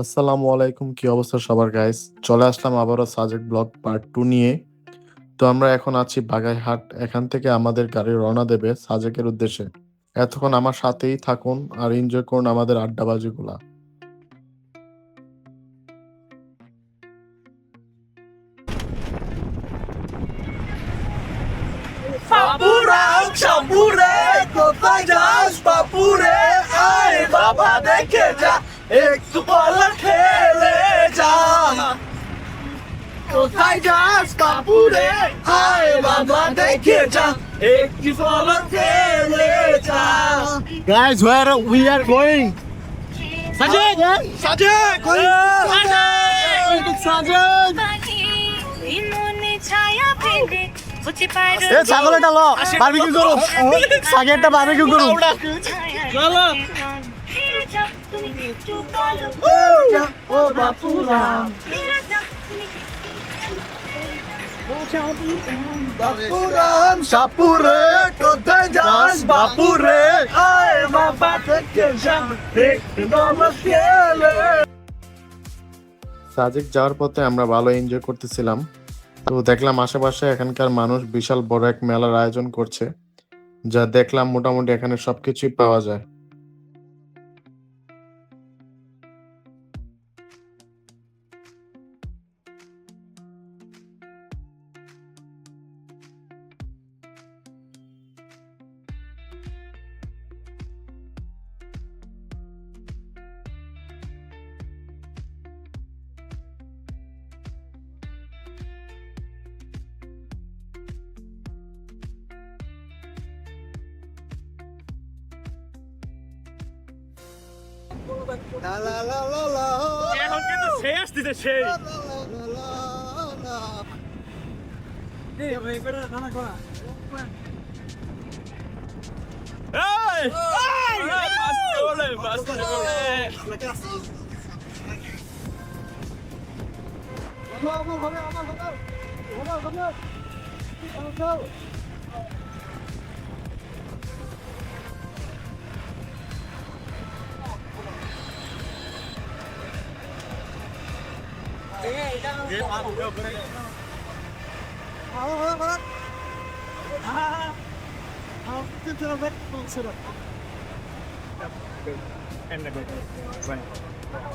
আসসালামু আলাইকুম, কি অবস্থা সবার গাইস? চলে আসলাম আবারও সাজেক ব্লগ পার্ট 2 নিয়ে। তো আমরা এখন আছি বাগাইরহাট। এখান থেকে আমাদের গাড়ি রওনা দেবে সাজেকের উদ্দেশ্যে। এতক্ষণ আমার সাথেই থাকুন আর এনজয় করুন আমাদের আড্ডাবাজিগুলা। বাপুরা চাপুরে কোথায় যাস বাপুরে আয় বাবা দেখে যা একটু বল খেলে যা কোথায় যাস বাপুরে আয় বাবা দেখে যা একটু বল খেলে যা Guys, where we are going? Sajek Sajek Sajid! এ ছাগল এটা লো বারবিকিউ করো আগে একটা বারবিকিউ করো চলো ও বাপুরা বাপুরাম সাপুরে কোথায় যাস বাপুরে আয় বাবা দেখে যা একটু বল খেলে সাজেক যাওয়ার পথে আমরা ভালো এনজয় করতেছিলাম। তো দেখলাম আশেপাশে এখানকার মানুষ বিশাল বড় এক মেলার আয়োজন করছে, যা দেখলাম মোটামুটি এখানে সবকিছুই পাওয়া যায়। এখন কিন্তু শেষ দিতে সেই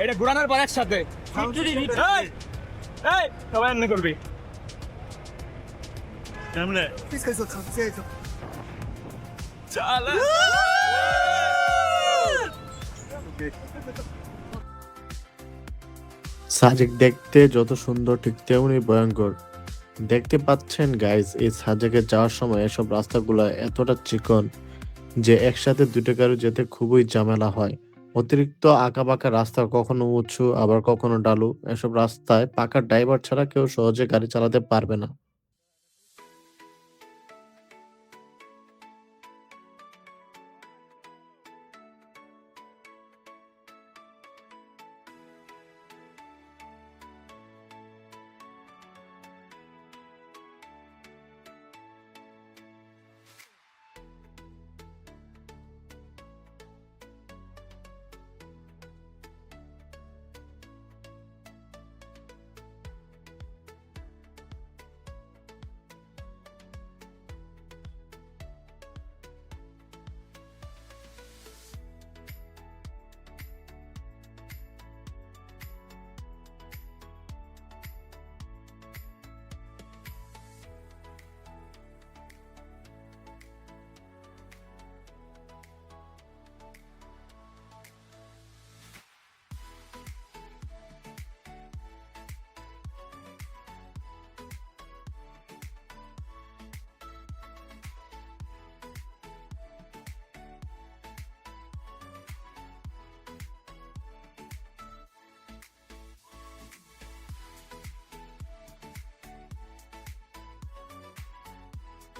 এটা ঘুরানোর পর একসাথে সবাই এমনি করবি কেমনে চালা সাজেক দেখতে যত সুন্দর ঠিক তেমনি ভয়ঙ্কর। দেখতে পাচ্ছেন গাইস, এই সাজেকে যাওয়ার সময় এসব রাস্তাগুলো এতটা চিকন যে একসাথে দুটো গাড়ি যেতে খুবই ঝামেলা হয়। অতিরিক্ত আঁকাবাঁকা রাস্তা, কখনো উঁচু আবার কখনো ঢালু। এসব রাস্তায় পাকা ড্রাইভার ছাড়া কেউ সহজে গাড়ি চালাতে পারবে না।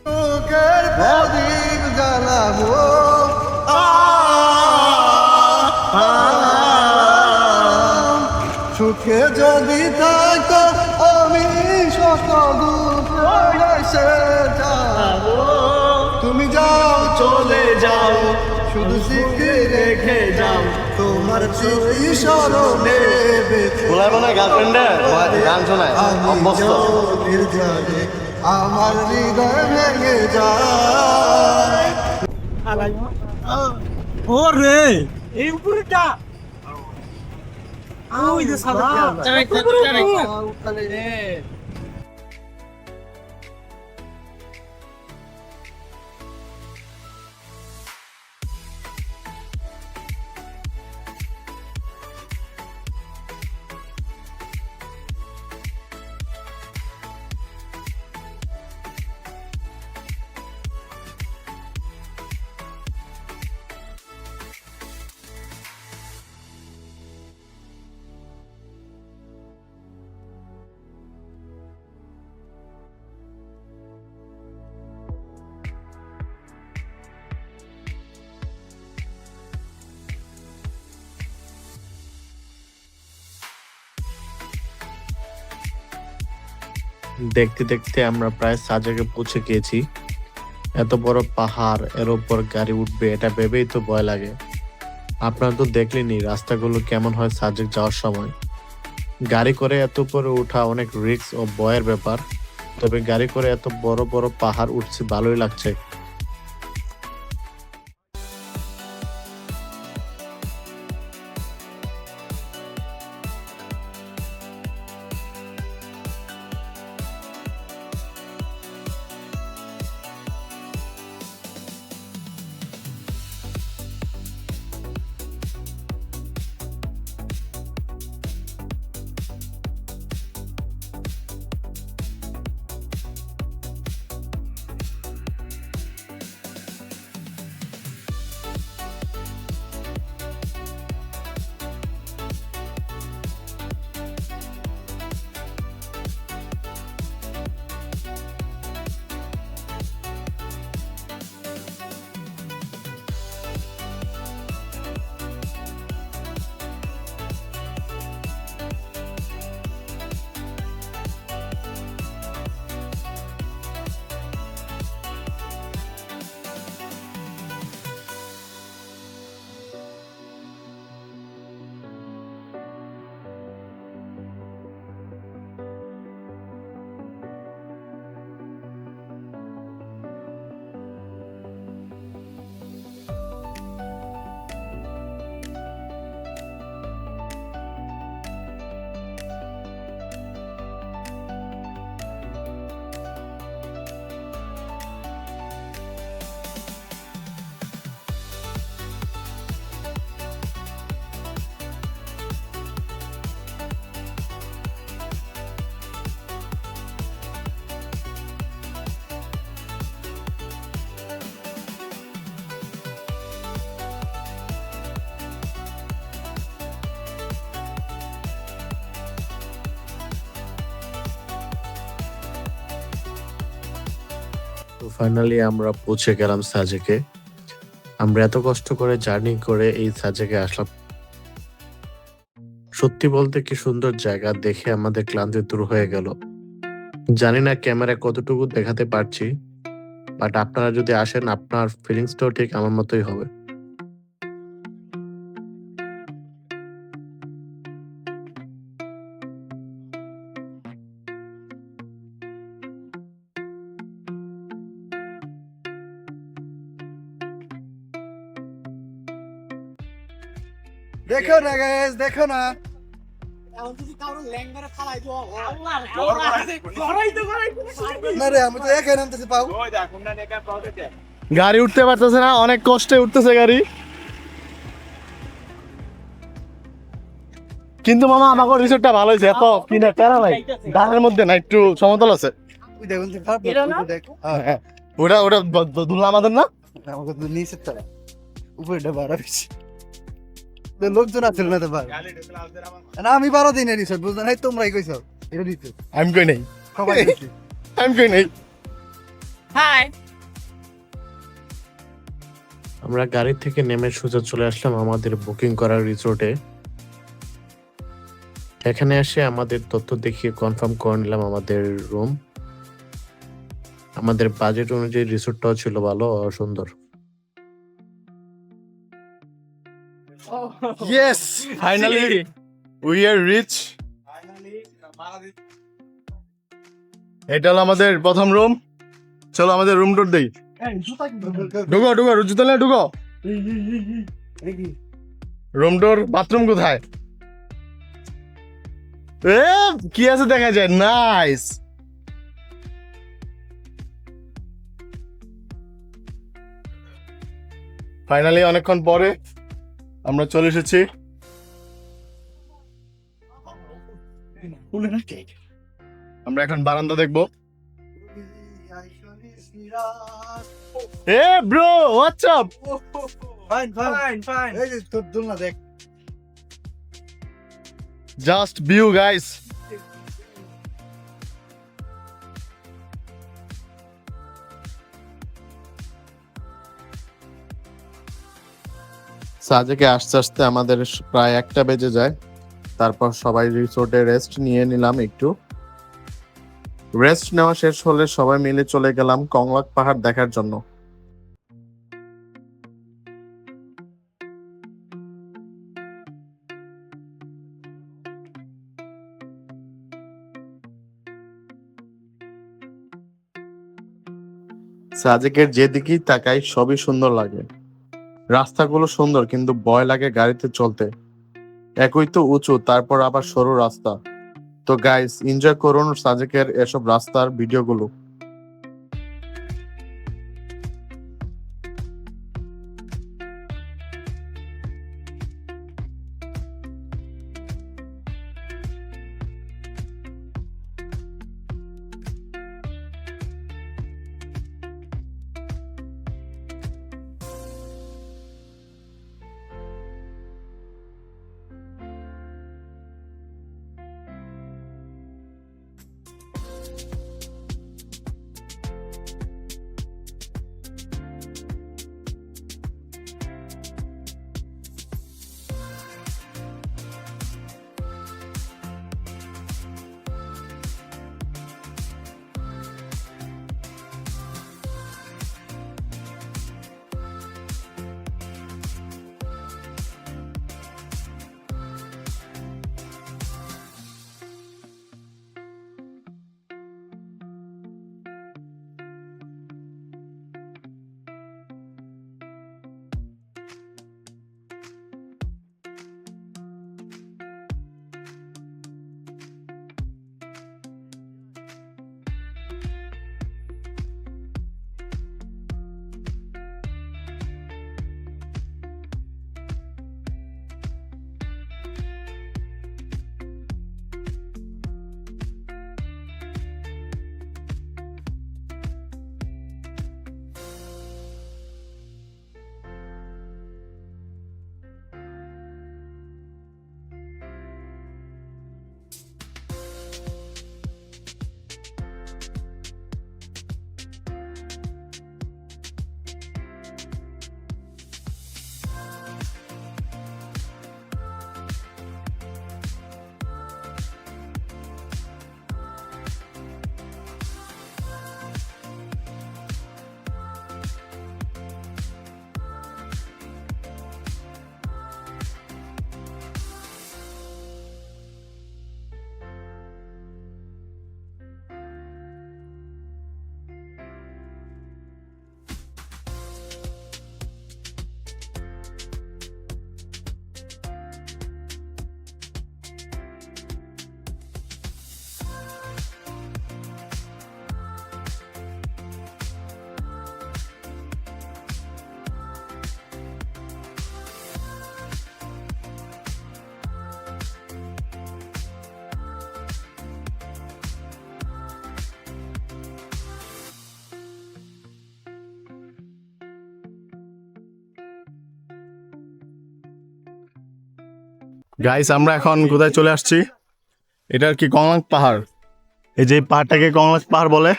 বুকের প্রদীপ জ্বালাবো সুখে যদি থাকো আমি সকল দুঃখে যাব তুমি যাও চলে যাও শুধু স্মৃতি রেখে যাও তোমার স্মৃতি স্মরণে বলায় বলায় গার্লফ্রেন্ডে গান শোনায় অভ্যস্ত। নির্জনে আমার হৃদয় ভেঙে যায় ওরে এই উপরেটা ওই যে সাদা দেখতে দেখতে আমরা প্রায় সাজেকে পৌঁছে গিয়েছি। এত বড় পাহাড়, এর উপর গাড়ি উঠবে এটা ভেবেই তো ভয় লাগে। আপনারা তো দেখলেনই রাস্তাগুলো কেমন হয় সাজেক যাওয়ার সময়। গাড়ি করে এত উপরে ওঠা অনেক রিস্ক ও ভয়ের ব্যাপার, তবে গাড়ি করে এত বড় বড় পাহাড় উঠছে ভালোই লাগছে। তো ফাইনালি আমরা পৌঁছে গেলাম সাজেকে। আমরা এত কষ্ট করে জার্নি করে এই সাজেকে আসলাম। সত্যি বলতে কি সুন্দর জায়গা, দেখে আমাদের ক্লান্তি দূর হয়ে গেল। জানি না ক্যামেরা কতটুকু দেখাতে পারছি, বাট আপনারা যদি আসেন আপনার ফিলিংসটাও ঠিক আমার মতোই হবে। দেখো না গাইস, দেখো না না রে, আমি তো একাই নামতেছি পাও। গাড়ি উঠতে পারতেছে না, অনেক কষ্টে উঠতেছে গাড়ি। কিন্তু মামা আমাকে রিসোর্টটা ভালো হয়েছে, এত কি না প্যারা নাই, গাড়ির মধ্যে না, একটু সমতল আছে। ওই দেখুন তো খারাপ না, ওই দেখ। হ্যাঁ, ওটা ওটা দুলনা আমাদের না। আমাকে তো নিচে তারা উপরেটা বাড়া বেশি লোকজন আছে না তো বার না, আমি 12 দিনের রিসোর্ট বুঝলেন, এই তোমরাই কইছো এটা দিতে আমি কই নাই, সবাই দিছে। আমি কই নাই। আমরা গাড়ি থেকে নেমে সোজা চলে আসলাম আমাদের বুকিং করা রিসোর্টে। এখানে এসে আমাদের তথ্য দেখিয়ে কনফার্ম করে নিলাম আমাদের রুম। আমাদের বাজেট অনুযায়ী রিসোর্টটাও ছিল ভালো ও সুন্দর। Yes finally we are reach. এটা হলো আমাদের প্রথম রুম। চলো আমাদের রুম টুর দেই। ঢুকো ঢুকো জুতো নিয়ে ঢুকো। রুম টুর বাথরুম কোথায়? এ কি আছে দেখা যায়। নাইস। ফাইনালি অনেকক্ষণ পরে আমরা চলে এসেছি। আমরা এখন বারান্দা দেখবো। Hey bro what's up? Fine fine এই যে তোর দোলনা দেখ। Just view guys. সাজেকে আস্তে আস্তে আমাদের প্রায় 1টা বেজে যায়। তারপর সবাই রিসোর্টে রেস্ট নিয়ে নিলাম একটু। রেস্ট নেওয়া শেষ হলে সবাই মিলে চলে গেলাম কংলাক পাহাড় দেখার জন্য। সাজেকের যেদিকেই তাকাই সবই সুন্দর লাগে। রাস্তাগুলো সুন্দর কিন্তু ভয় লাগে গাড়িতে চলতে। একই তো উঁচু, তারপর আবার সরু রাস্তা। তো গাইস এনজয় করুন সাজেকের এসব রাস্তার ভিডিওগুলো। গাইস আমরা এখন কোথায় চলে আসছি? এটা কি কংলাক পাহাড়। এই যে পাহাড়টাকে কংলাক পাহাড় বলে।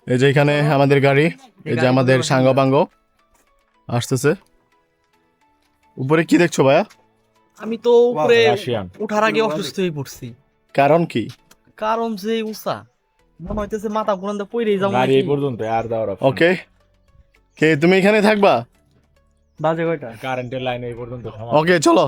এই যে এখানে আমাদের গাড়ি, এই যে আমাদের সাঙ্গপাঙ্গ আসতেছে। উপরে কি দেখছো ভাইয়া? আমি তো উপরে উঠার আগে অসুস্থ হয়ে পড়ছি। কারণ কি? কারণ যে উষা মনে হইতেছে মাথা ঘুরান্দা পইরেই যাবো গাড়ি নাকি। এই পর্যন্ত আর যাওয়ার option ওকে কে তুমি এখানে থাকবা? বাজে কয়টা? কারেন্টের লাইন এই পর্যন্ত ওকে চলো।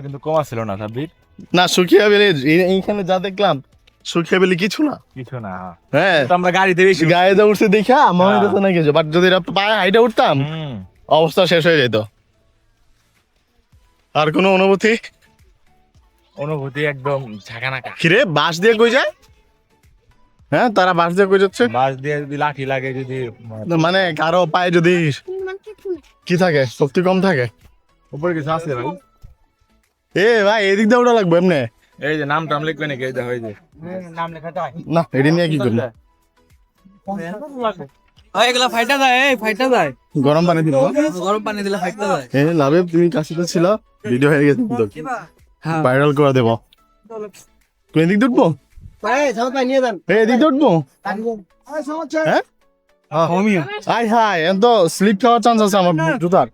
কিন্তু কম ছিল না সাব্বির, না সুখিয়া বেলে এইখানে যা দেখলাম, সুখিয়া বেলে কিছু না। কিছু না। হ্যাঁ তো আমরা গাড়িতে বেশি গায়ে যা উঠছে দেখা মনে হ্যাঁ। হইতেছে না কিছু, বাট যদি এরা পায়ে হাইটে উঠতাম হুম। অবস্থা শেষ হয়ে যেত। আর কোনো অনুভূতি? অনুভূতি একদম ঝাঁকানাকা। কিরে বাস দিয়ে কই যায়? হ্যাঁ তারা বাস দিয়ে কই যাচ্ছে? বাস দিয়ে যদি লাঠি লাগে, যদি মানে কারো পায়ে যদি কি থাকে, শক্তি কম থাকে। উপরে কিছু আছে ভাই, এ ভাই এদিক দিয়ে ওটা লাগবে এমনি। এই যে নাম টাম লিখবে নাকি, এই যে হয়ে যায় নাম লেখাটা না এটি নিয়ে কি করবো? এগুলা ফাইটা যায়, এই ফাইটা যায়। গরম পানি দিব। গরম পানি দিলে ফাইটা যায়। এ লাভে তুমি কাশিতে ছিল, ভিডিও হয়ে গেছে কিন্তু হ্যাঁ ভাইরাল করে দেব। কোন দিক দিয়ে উঠবো? নিয়ে যান। এই এদিক দিয়ে উঠবো? হ্যাঁ হোমিও আই হাই এত স্লিপ খাওয়ার চান্স আছে আমার জুতার।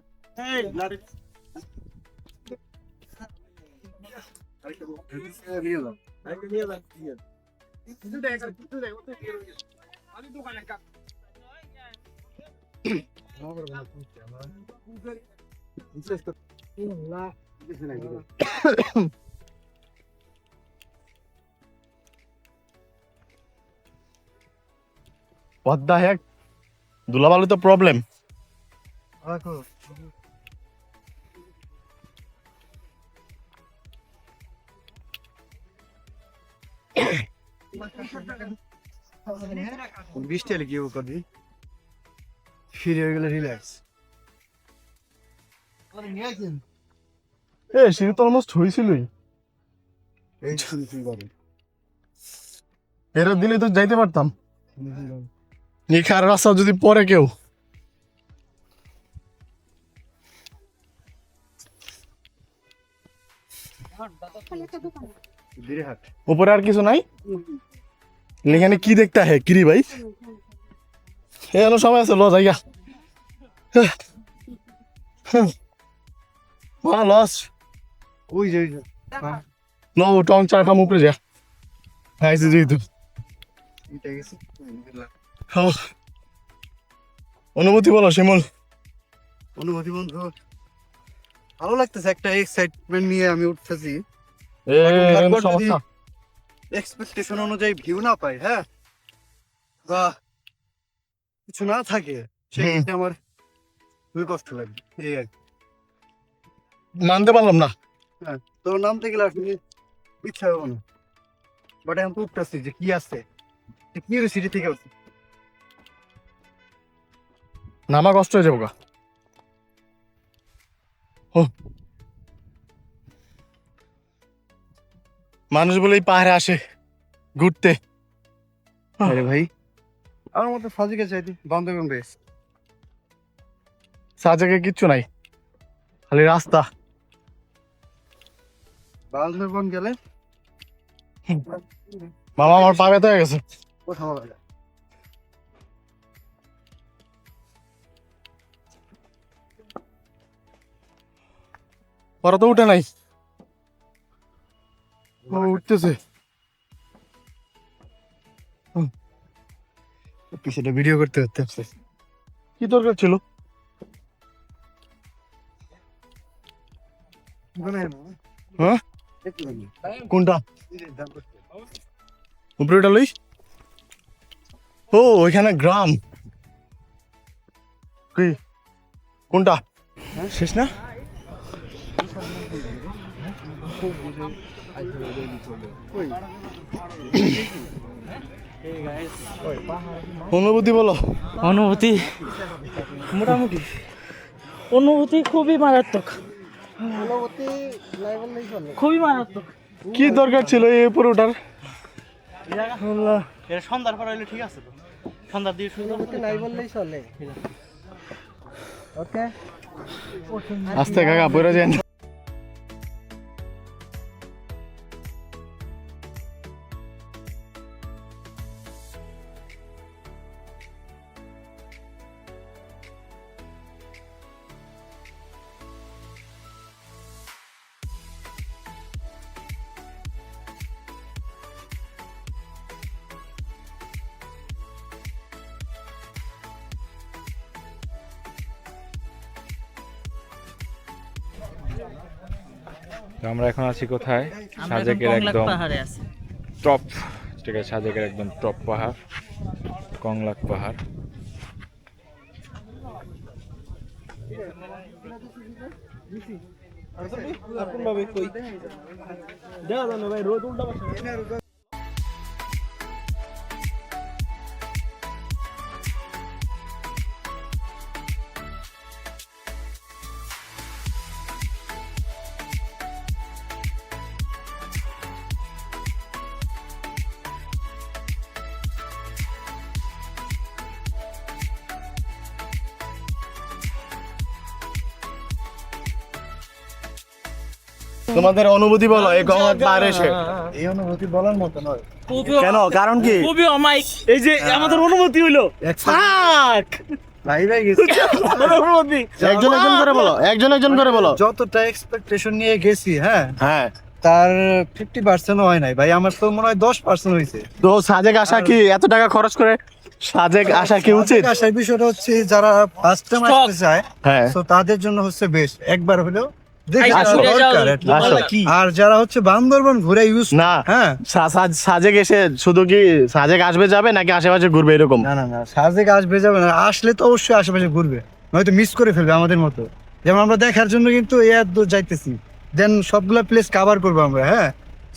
What the heck? ধুলাবালি তো প্রবলেম। বৃষ্টি হলে কি করবি? ফিরে হয়ে গেলে রিল্যাক্স। এ সিঁড়ি তো অলমোস্ট হয়েছিলই। এই শুধু তুই করবি। এরা দিলে তো যাইতে পারতাম। নিখার রাস্তা যদি পরে কেউ। দিরেহাট। উপরে আর কিছু নাই? এখানে কি দেখতে হয় কিরি ভাই? এখানে সময় আছে, লো জায়গা লস ওই যে নো টং চা খাম উপরে যা। হ্যাঁ যেহেতু এটা গেছে। অনুভূতি বলো শিমুল। অনুভূতি বন্ধু ভালো লাগতেছে, একটা এক্সাইটমেন্ট নিয়ে আমি উঠতেছি। এখানে সমস্যা। এক্সপেকটেশন অনুযায়ী ভিউ না পাই, হ্যাঁ, বা কিছু না থাকে, সেক্ষেত্রে আমার খুবই কষ্ট লাগবে। এই আর কি। মানতে পারলাম না। হ্যাঁ, তোর নামতে গেলে আসলে ইচ্ছা হবে না, বাট এখন তো উঠতেছি যে কি আছে, কি সিটি থেকে উঠছি। নামা কষ্ট হয়ে যাবো গা। ও মানুষ বলেই পাহাড়ে আসে ঘুরতে। আরে ভাই আমার মতো সাজিকে চাইতি বান্ধবন বেশ সাজেকে কিচ্ছু নাই, খালি রাস্তা। বান্ধবন গেলে মামা আমার পা ব্যথা হয়ে গেছে। কোথাও হবে না। ওরা তো উঠে নাই, ও উঠতেছে। পিছনে ভিডিও করতে হতে কি দরকার ছিল? হ্যাঁ কোনটা? উপরে ওটা লই। ও ওইখানে গ্রাম। কি কোনটা? শেষ না? অনুভূতি বলো। অনুভূতি মোটামুটি, অনুভূতি খুবই মারাত্মক, খুবই মারাত্মক। কি দরকার ছিল এই উপরে ওঠার? এটা সন্ধ্যার পর হইলে ঠিক আছে তো, সন্ধ্যার দিকে শুরু করতে নাই বললেই চলে। ওকে আস্তে কাকা পড়ে যান। তো আমরা এখন আছি কোথায়? আমরা এখন সাজেকের কংলাক একদম পাহাড়ে আছি। টপ, ঠিক আছে, সাজেকের একদম টপ পাহাড়, কংলাক পাহাড়। তোমাদের অনুভূতি বলো এই কংলাক পাহাড়ে এসে। এই অনুভূতি বলার মতো নয়। কেন, কারণ কি? খুবই অমায়িক। এই যে আমাদের অনুমতি হইলো, থাক ভাই গেছি অনুমতি। একজন একজন করে বলো, একজন একজন করে বলো। যতটা এক্সপেকটেশন নিয়ে গেছি, হ্যাঁ, হ্যাঁ, তার 50% হয় নাই ভাই, আমার তো মনে হয় 10% হয়েছে। তো সাজেক আসা কি এত টাকা খরচ করে সাজেক আসা কি উচিত? আসার বিষয়টা হচ্ছে যারা ফার্স্ট টাইম Stop. আসতে চায়, হ্যাঁ, তো তাদের জন্য হচ্ছে বেস্ট, একবার হলেও দেখে আইসা আসা ঘুরে যাও, দরকার at least। আসো। কি? আর যারা হচ্ছে বান্দরবান ঘুরে ইউজ, না হ্যাঁ, সাজেক এসে শুধু কি সাজেক আসবে যাবে নাকি আশেপাশে ঘুরবে এরকম? না সাজেক আসবে যাবে না, আসলে তো অবশ্যই আশেপাশে ঘুরবে, নয়তো মিস করে ফেলবে আমাদের মতো। যেমন আমরা দেখার জন্য কিন্তু এত দূর যাইতেছি, দেন সবগুলা প্লেস কভার করবো আমরা, হ্যাঁ।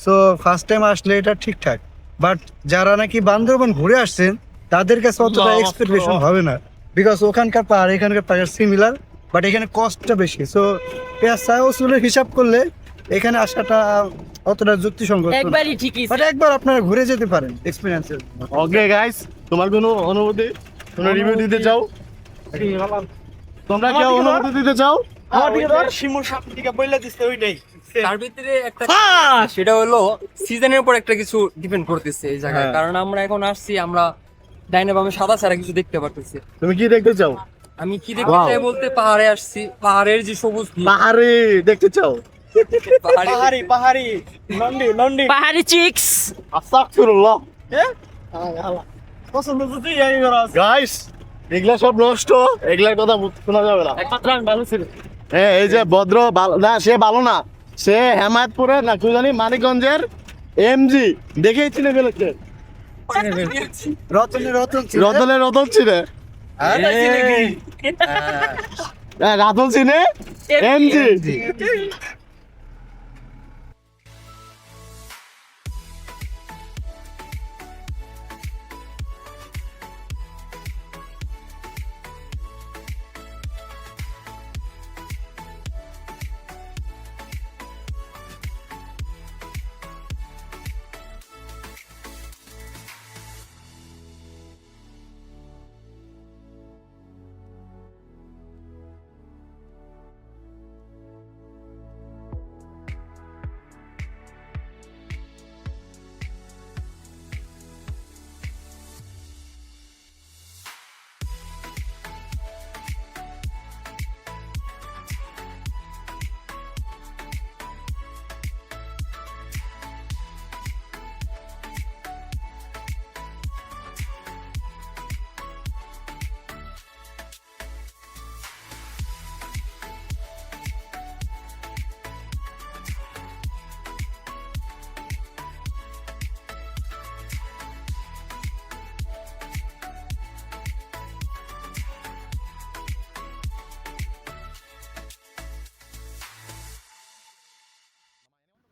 সো ফার্স্ট টাইম আসলে এটা ঠিকঠাক, বাট যারা নাকি বান্দরবান ঘুরে আসছেন তাদের কাছে অতটা এক্সপেকটেশন হবে না, বিকজ ওখানকার পাহাড় এখানকার পাহাড় সিমিলার, বাট এখানে কস্টটা বেশি। সো পেঁয়াজ ওসুলের হিসাব করলে এখানে আসাটা অতটা যুক্তিসঙ্গত না। একবারই ঠিকই। বাট একবার আপনারা ঘুরে যেতে পারেন এক্সপিরিয়েন্সের। ওকে গাইস, তোমার কোনো অনুভূতি, কোনো রিভিউ দিতে চাও? তোমরা কি অনুভূতি দিতে চাও? শিমুর সামনে দিকে বইলা দিছে ওইটাই। তার ভিতরে একটা সেটা হলো সিজনের উপর একটা কিছু ডিপেন্ড করতেছে এই জায়গায়, হ্যাঁ। কারণ আমরা এখন আসছি, আমরা ডাইনে বামে সাদা ছাড়া কিছু দেখতে পারতেছি। তুমি কি দেখতে চাও? আমি কি দেখতে চাই বলতে, পাহাড়ে আসছি, পাহাড়ের যে সবুজ view, পাহাড়ে দেখতে চাও? পাহাড়ে পাহাড়ি চিক্স। আস্তাগফিরুল্লাহ। গাইস, এগুলা সব নষ্ট, এগুলার কথা শোনা যাবে না। একমাত্র আমি ভালো ছিল। হ্যাঁ, এই যে ভদ্র না, সে ভালো না, সে হেমায়তপুরের না কি জানি মানিকগঞ্জের এমজি দেখেই চিনে ফেলেছে। রতন ছিল। রতনের রতন চিনে, হ্যাঁ, রাতন চিনে এমজি।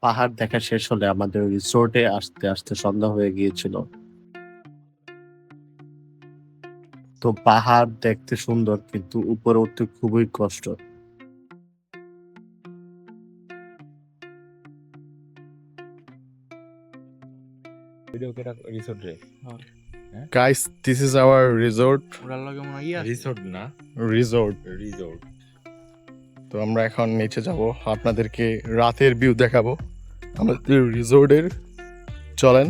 পাহাড় দেখা শেষ হলে আমাদের রিসোর্টে আসতে আসতে সন্ধ্যা হয়ে গিয়েছিল। তো পাহাড় দেখতে সুন্দর, কিন্তু উপরে উঠতে খুবই কষ্ট। রিসোর্ট রে, guys, this is our resort. ওরার লগে মনে হয় রিসোর্ট না, রিসোর্ট রিসোর্ট। তো আমরা এখন নিচে যাব, আপনাদেরকে রাতের ভিউ দেখাবো আমাদের রিসোর্টের। চলেন।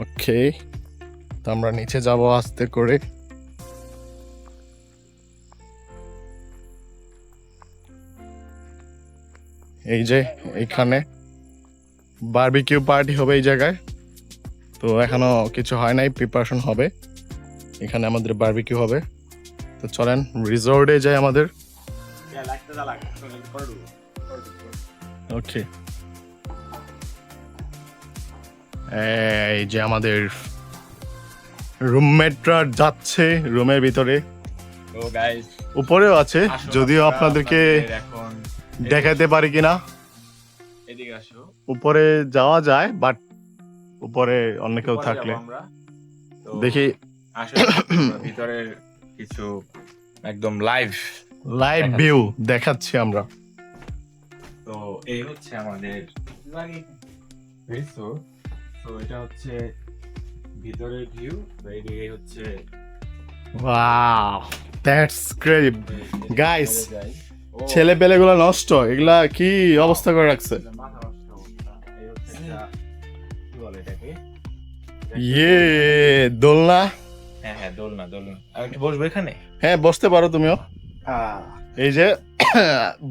ওকে, তো আমরা নিচে যাব আস্তে করে। এই যে এখানে বারবিকিউ পার্টি হবে এই জায়গায়। তো এখনো কিছু হয় নাই, প্রিপারেশন হবে। এখানে আমাদের বারবিকিউ হবে। তো চলেন রিসর্টে যাই আমাদের। ওকে, এই যে আমাদের রুমমেটরা যাচ্ছে রুমের ভিতরে, তো গাইস উপরেও আছে, যদিও আপনাদেরকে এখন দেখাতে পারি কিনা। এদিকে আসো, উপরে যাওয়া যায়, বাট উপরে অন্য কেউ উপরে থাকলে যাবো আমরা। তো দেখি আসলে ভিতরের কিছু একদম লাইভ। লাইভ ভিউ দেখাচ্ছি আমরা। তো এই হচ্ছে আমাদের রিসোর্ট। তো এটা হচ্ছে ভিতরের ভিউ। তো এইদিকে হচ্ছে ওয়াও, দ্যাটস গ্রেট গাইস। ও, ছেলে পেলেগুলো নষ্ট, এগুলা কি অবস্থা করে রাখছে। মাথা নষ্ট অবস্থা। এই হচ্ছে একটা, কি বলে এটাকে? ইয়ে দোলনা। হ্যাঁ হ্যাঁ, দোলনা দোলনা। আমি কি বসবো এখানে? হ্যাঁ বসতে পারো তুমিও। এই যে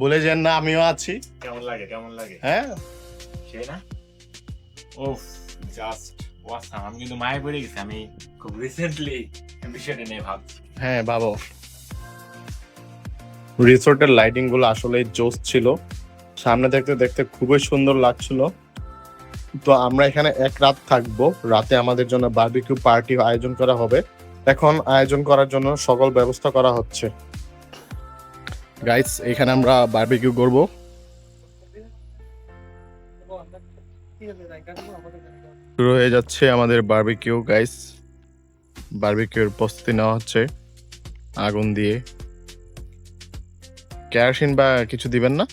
বলে যান না, আমিও আছি। কেমন লাগে কেমন লাগে? হ্যাঁ সেই না? ওফ, জাস্ট ওয়াসাম। আমি কিন্তু মায়ে পড়ে গেছি। আমি খুব রিসেন্টলি বিষয়টা নিয়ে ভাবছি। হ্যাঁ বাবা, রিসোর্টের লাইটিং গুলো আসলে জোস ছিল, সামনে দেখতে দেখতে খুবই সুন্দর লাগছিল। তো আমরা এখানে এক রাত থাকবো। রাতে আমাদের জন্য বারবিকিউ পার্টি আয়োজন করা হবে। এখন আয়োজন করার জন্য সকল ব্যবস্থা করা হচ্ছে। গাইস, এখানে আমরা বারবিকিউ করব। শুরু হয়ে যাচ্ছে আমাদের বারবিকিউ গাইস। বারবিকিউর প্রস্তুতি নেওয়া হচ্ছে আগুন দিয়ে। কেরোসিন বা কিছু দিবেন না?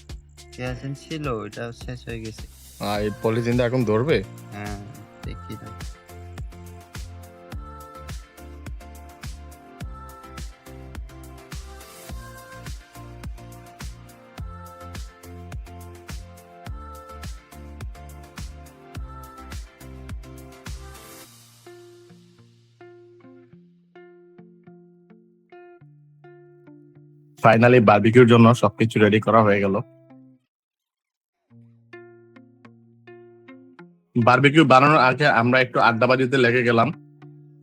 কেরোসিন ছিল, ওটা শেষ হয়ে গেছে। এই পলিথিনটা এখন ধরবে। হ্যাঁ, দেখি না। ফাইনালি বারবিকিউর জন্য সবকিছু রেডি করা হয়ে গেল। বারবিকিউ বানানোর আগে আমরা একটু আড্ডাবাজিতে লেগে গেলাম।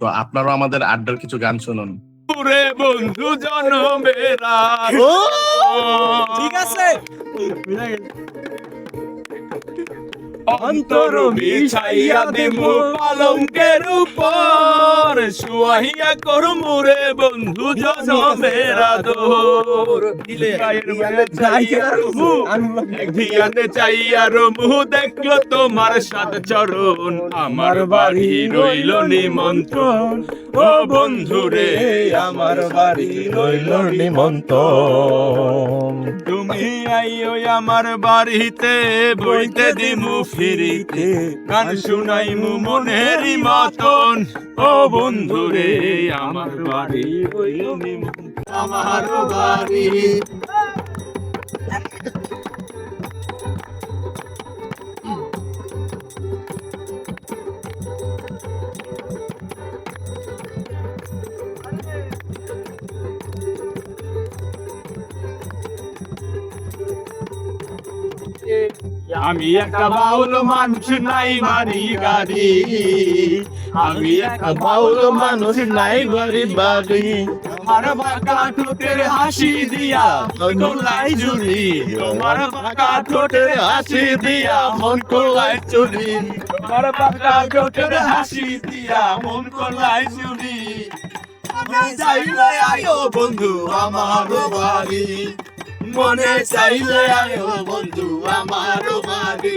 তো আপনারাও আমাদের আড্ডার কিছু গান শুনুন। ওরে বন্ধু জনমেরা, ঠিক আছে। অন্তর বিছাইয়া দিমু পালঙ্কের উপর, শুয়াইয়া করমু রে বন্ধু জনমেরা দোর। ধিয়ানে চাইয়া রমু দেখলো তোমার সাত চরণ, আমার বাড়ি রইল নিমন্ত্রণ। ও বন্ধু রে আমার বাড়ি রইল নিমন্ত্রণ। তুমি আইও আমার বাড়িতে, বইতে দিমু ফিরিতে, গান শুনাইমু মনেরই মতন। ও বন্ধু রে আমার বাড়ি রইল নিমন্ত্রণ। আমার বাড়ি আমি একটা বাউল মানুষ, নাই বাড়ি গাড়ি। আমি একটা বাউল মানুষ, নাই বাড়ি বাড়ি। আমার বাঁকা ঠোঁটের হাসি দিয়া কোলাই চুরি, তোমার বাঁকা ঠোঁটের হাসি দিয়া মন কোলাই চুরি। তোমার বাঁকা ঠোঁটের হাসি দিয়া মন কোলাই চুরি। মনে চাইলে আয়ো বন্ধু আমার বাড়ি, মনে চাইলে আয়ো বন্ধু আমার বাড়ি।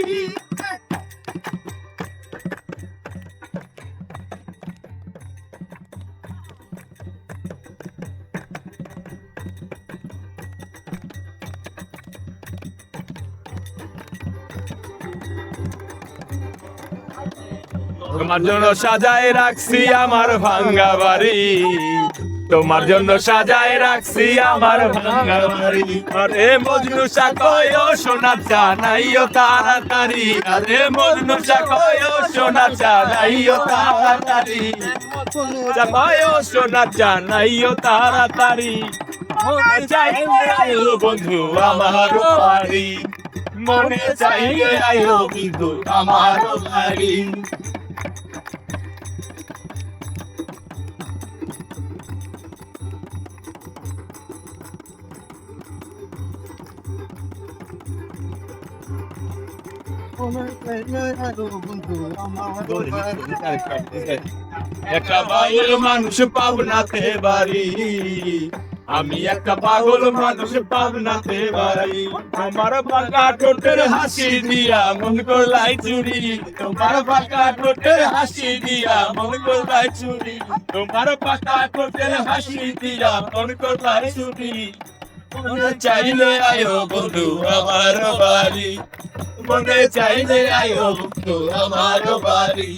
তোমার জন্য সাজায় রাখছি আমার ভাঙ্গা বাড়ি, তোমার জন্য সাজায় রাখছি আমার ভাঙ্গা বাড়ি। আরে মজনু সাকয়ও সোনা চানাইও তাড়াতাড়ি, আরে মজনু সাকয়ও সোনা চানাইও তাড়াতাড়ি, চাকয়ও সোনা চানাইও তাড়াতাড়ি। মনে চাইলে আয়ো বন্ধু আমার বাড়ি, মনে চাইলে আয়ো বন্ধু আমার বাড়ি। একটা বাউল মানুষ পাবনাতে বাড়ি, আমি একটা পাগল মানুষ পাবনাতে বাড়ি। তোমার পাকা ঠোঁটের হাসি দিয়া মন করলাই চুরি, তোমার পাকা ঠোঁটের হাসি দিয়া মন করলাই চুরি, তোমার পাকা ঠোঁটের হাসি দিয়া মন করলাই চুরি। মনে চাইলে আয়ো বন্ধু আমার বাড়ি, মনে চাইলে আয়ো বন্ধু আমার বাড়ি,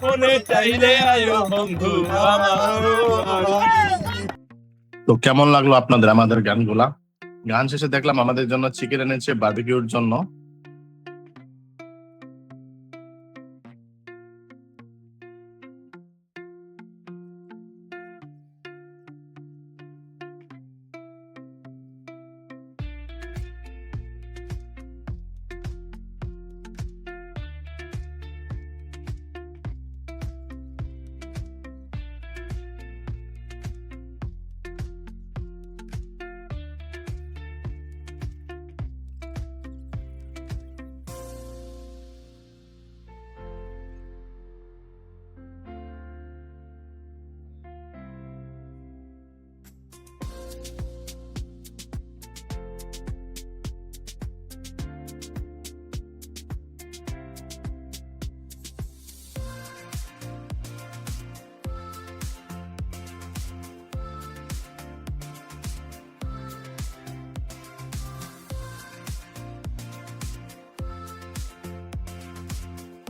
মনে চাইলে আয়ো বন্ধু আমার বাড়ি। তো কেমন লাগলো আপনাদের আমাদের গানগুলা? গান শেষে দেখলাম আমাদের জন্য চিকেন এনেছে বারবিকিউর জন্য।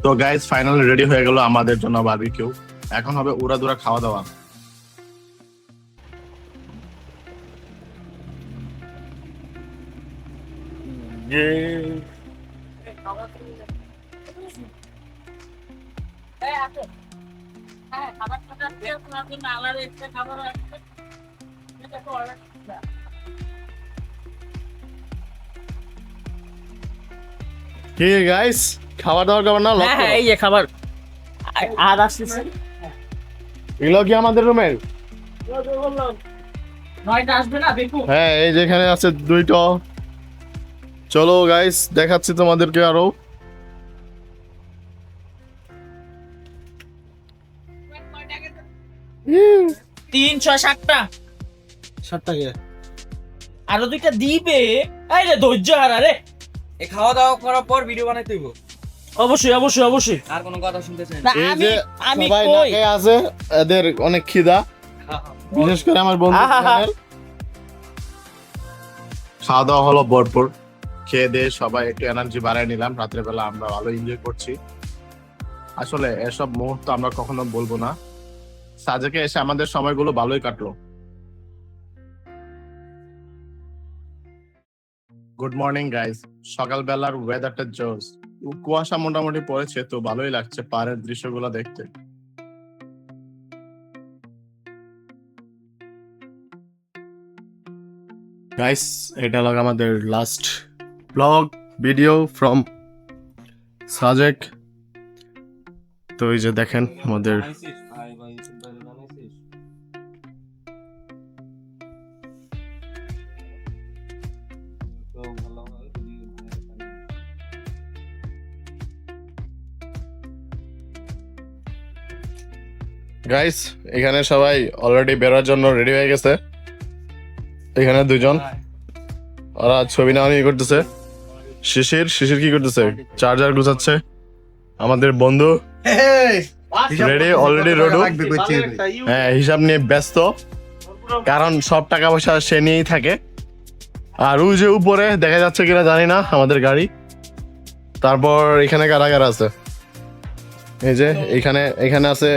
তো গাইস ফাইনালি রেডি হয়ে গেল আমাদের জন্য বারবিকিউ। এখন হবে উড়াদুরা খাওয়া দাওয়া। কি গাইস খাওয়া দাওয়া করবেন না? হ্যাঁ হ্যাঁ এই যে খাবার আর আসতেছে এগুলো কি আমাদের রুমের? নয়টা আসবে না দেখো। হ্যাঁ এই যেখানে আছে দুইটা। চলো গাইস দেখাচ্ছি তোমাদেরকে আরো। তিন ছয় সাতটা আরো দুইটা দিবে। এই রে ধৈর্য হারা রে। এই খাওয়া দাওয়া করার পর ভিডিও বানাইতে হইব, অবশ্যই অবশ্যই অবশ্যই। আর কোনো কথা শুনতে চাই না না। এই আমি যে আমি সবাই না কই খেয়ে আছে, এদের অনেক খিদা, বিশেষ করে আমার বন্ধু। খাওয়া দাওয়া হলো ভরপুর, খেয়ে দিয়ে সবাই একটু এনার্জি বাড়ায় নিলাম। রাত্রে বেলা আমরা ভালো এনজয় করছি। আসলে এসব মুহূর্ত আমরা কখনো বলবো না। সাজেকে এসে আমাদের সময়গুলো ভালোই কাটলো। Good morning guys. সকালবেলার ওয়েদারটা জোস, কুয়াশা মোটামুটি পড়েছে, তো ভালোই লাগছে পাহাড়ের দৃশ্যগুলো দেখতে। গাইস এটা হলো আমাদের last blog video from Sajek. তো এই যে দেখেন আমাদের গাইস এখানে সবাই অলরেডি বেরোর জন্য রেডি হয়ে গেছে। এখানে দুজন ওরা ছবি নেওয়া নিয়ে করতেছে। শিশির কি করতেছে? চার্জার গুছাচ্ছে। আমাদের বন্ধু রেডি অলরেডি রোডু। হ্যাঁ হিসাব নিয়ে ব্যস্ত, কারণ সব টাকা পয়সা সে নিয়েই থাকে। আর ওই যে উপরে দেখা যাচ্ছে কিনা জানি না আমাদের গাড়ি। তারপর এখানে কারা কারা আছে? এই যে এখানে আছে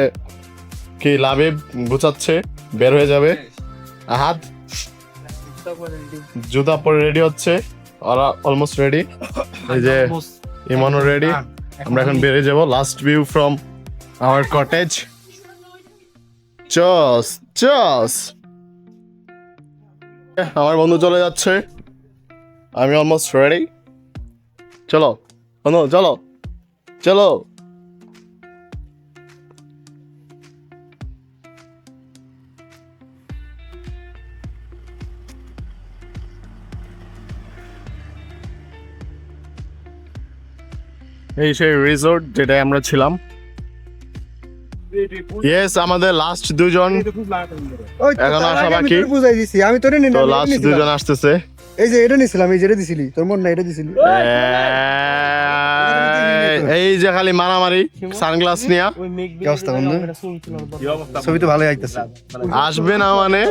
কি লাবিব গুছাচ্ছে, বের হয়ে যাবে। আহাদ জুতা পরে রেডি হচ্ছে, ওরা অলমোস্ট রেডি। এই যে ইমানও রেডি। আমরা এখন বেরিয়ে যাব। Last view from our cottage. চস চস আমার বন্ধু চলে যাচ্ছে, আমি অলমোস্ট রেডি। চলো বন্ধু চলো চলো। এই সেই রিসোর্ট যেটাই আমরা ছিলাম। ইয়েস, আমাদের লাস্ট দুজন, ওই তো এখন তার আসা আগে আমি বাকি। তোরে বুঝাই দিছি, আমি তোরে তো লাস্ট দুজন আসতেছে। এই যে এটা নিছিলাম, এই যে এটা দিছিলি, তোর মন না এটা দিছিলি। এই যে খালি মারামারি সানগ্লাস নিয়া। কি অবস্থা বন্ধু? ছবি তো ভালোই আইতাছে। আসবে না মানে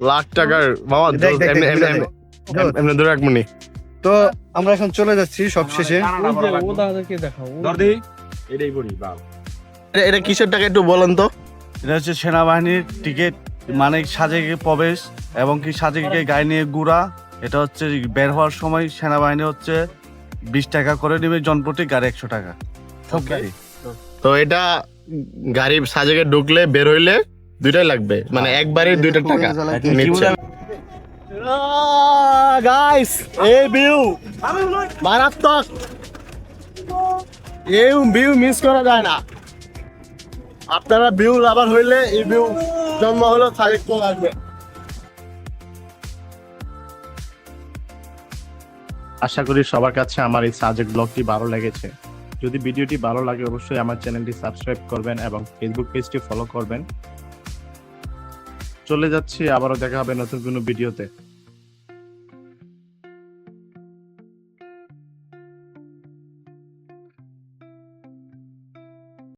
লাখ টাকার বাবা। দেখ, দেখ, এমনি দেখ, এমনি দেখ। এমনি এমনি ধরে এক মিনিট। তো আমরা এখন চলে যাচ্ছি সব শেষে। এটা কিসের টাকা একটু বলেন তো? এটা হচ্ছে সেনাবাহিনীর টিকিট, মানে সাজেকে প্রবেশ এবং কি সাজেকে গাড়ি নিয়ে ঘোরা। এটা হচ্ছে বের হওয়ার সময় সেনাবাহিনী হচ্ছে 20 টাকা করে নেবে জনপ্রতি, গাড়ি 100 টাকা সব গাড়ি। তো এটা গাড়ি সাজেকে ঢুকলে বের হইলে দুইটাই লাগবে, মানে একবারে 2টা টাকা নিচ্ছে। গাইস, এই ভিউ মারাত্মক, এই ভিউ মিস করা যায় না। আপনারা ভিউ লাভার হইলে এই ভিউ জন্ম হলো সাজেক চলে আসবে। আশা করি সবার কাছে আমার এই সাজেক ব্লগটি ভালো লেগেছে। যদি ভিডিওটি ভালো লাগে অবশ্যই আমার চ্যানেলটি সাবস্ক্রাইব করবেন এবং ফেসবুক পেজটি ফলো করবেন। চলে যাচ্ছি, আবারও দেখা হবে নতুন কোনো ভিডিওতে।